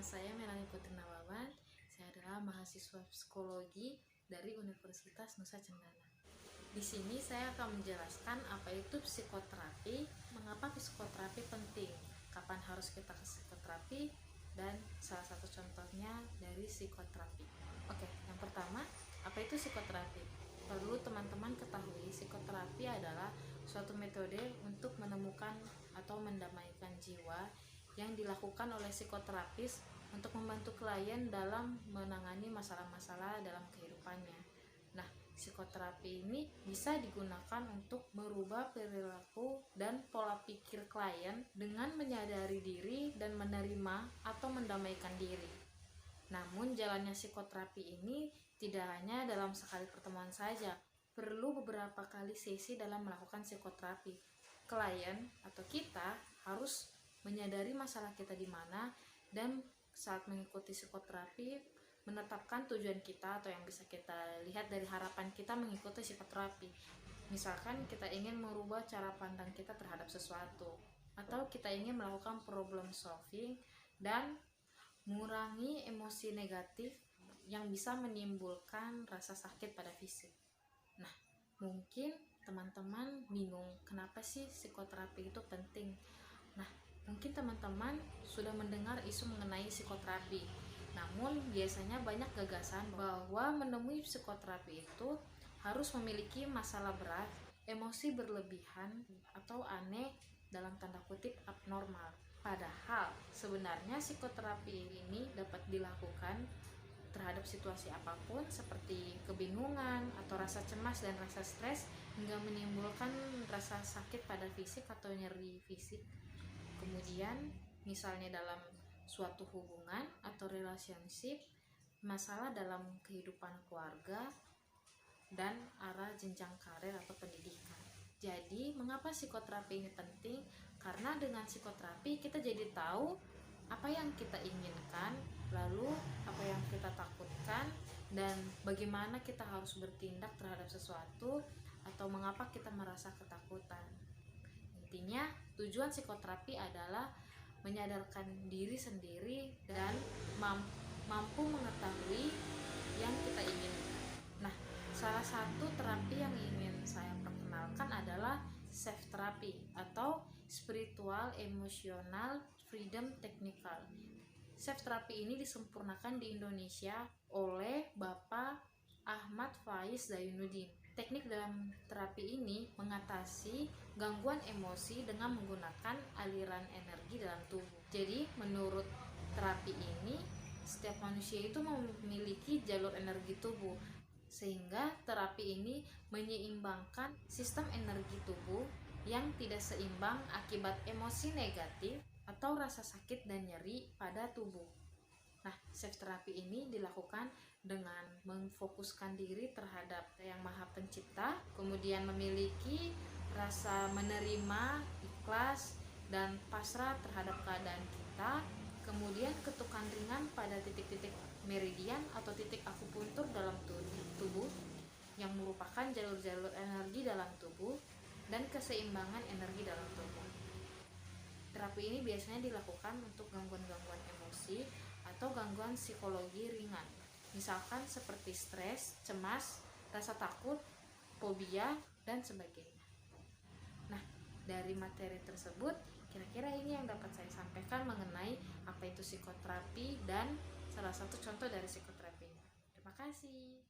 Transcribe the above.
saya Melanie Putri Nawawan. Saya adalah mahasiswa psikologi dari Universitas Nusa Cendana. Di sini saya akan menjelaskan apa itu psikoterapi, mengapa psikoterapi penting, kapan harus kita ke psikoterapi, dan salah satu contohnya dari psikoterapi. Oke, yang pertama, apa itu psikoterapi? Perlu teman-teman ketahui, psikoterapi adalah suatu metode untuk menemukan atau mendamaikan jiwa yang dilakukan oleh psikoterapis untuk membantu klien dalam menangani masalah-masalah dalam kehidupannya. Nah, psikoterapi ini bisa digunakan untuk merubah perilaku dan pola pikir klien dengan menyadari diri dan menerima atau mendamaikan diri. Namun, jalannya psikoterapi ini tidak hanya dalam sekali pertemuan saja, perlu beberapa kali sesi dalam melakukan psikoterapi. Klien atau kita harus menyadari masalah kita di mana, dan saat mengikuti psikoterapi menetapkan tujuan kita atau yang bisa kita lihat dari harapan kita mengikuti psikoterapi. Misalkan kita ingin merubah cara pandang kita terhadap sesuatu, atau kita ingin melakukan problem solving dan mengurangi emosi negatif yang bisa menimbulkan rasa sakit pada fisik. Nah, mungkin teman-teman bingung kenapa sih psikoterapi itu penting. Nah, mungkin teman-teman sudah mendengar isu mengenai psikoterapi. Namun, biasanya banyak gagasan bahwa menemui psikoterapi itu harus memiliki masalah berat, emosi berlebihan, atau aneh dalam tanda kutip abnormal. Padahal, sebenarnya psikoterapi ini dapat dilakukan terhadap situasi apapun seperti kebingungan atau rasa cemas dan rasa stres hingga menimbulkan rasa sakit pada fisik atau nyeri fisik. Kemudian misalnya dalam suatu hubungan atau relationship, masalah dalam kehidupan keluarga, dan arah jenjang karir atau pendidikan. Jadi mengapa psikoterapi ini penting? Karena dengan psikoterapi kita jadi tahu apa yang kita inginkan, lalu apa yang kita takutkan, dan bagaimana kita harus bertindak terhadap sesuatu, atau mengapa kita merasa ketakutan. Intinya, tujuan psikoterapi adalah menyadarkan diri sendiri dan mampu mengetahui yang kita inginkan. Nah, salah satu terapi yang ingin saya perkenalkan adalah self therapy atau spiritual emotional freedom technical. Self therapy ini disempurnakan di Indonesia oleh Bapak Ahmad Faiz Zainuddin. Teknik dalam terapi ini mengatasi gangguan emosi dengan menggunakan aliran energi dalam tubuh. Jadi, menurut terapi ini, setiap manusia itu memiliki jalur energi tubuh, sehingga terapi ini menyeimbangkan sistem energi tubuh yang tidak seimbang akibat emosi negatif atau rasa sakit dan nyeri pada tubuh. Nah, self terapi ini dilakukan dengan memfokuskan diri terhadap Yang Maha Pencipta, kemudian memiliki rasa menerima, ikhlas, dan pasrah terhadap keadaan kita, kemudian ketukan ringan pada titik-titik meridian atau titik akupuntur dalam tubuh yang merupakan jalur-jalur energi dalam tubuh, dan keseimbangan energi dalam tubuh. Terapi ini biasanya dilakukan untuk gangguan-gangguan emosi atau gangguan psikologi ringan, misalkan seperti stres, cemas, rasa takut, fobia, dan sebagainya. Nah, dari materi tersebut, kira-kira ini yang dapat saya sampaikan mengenai apa itu psikoterapi dan salah satu contoh dari psikoterapi. Terima kasih.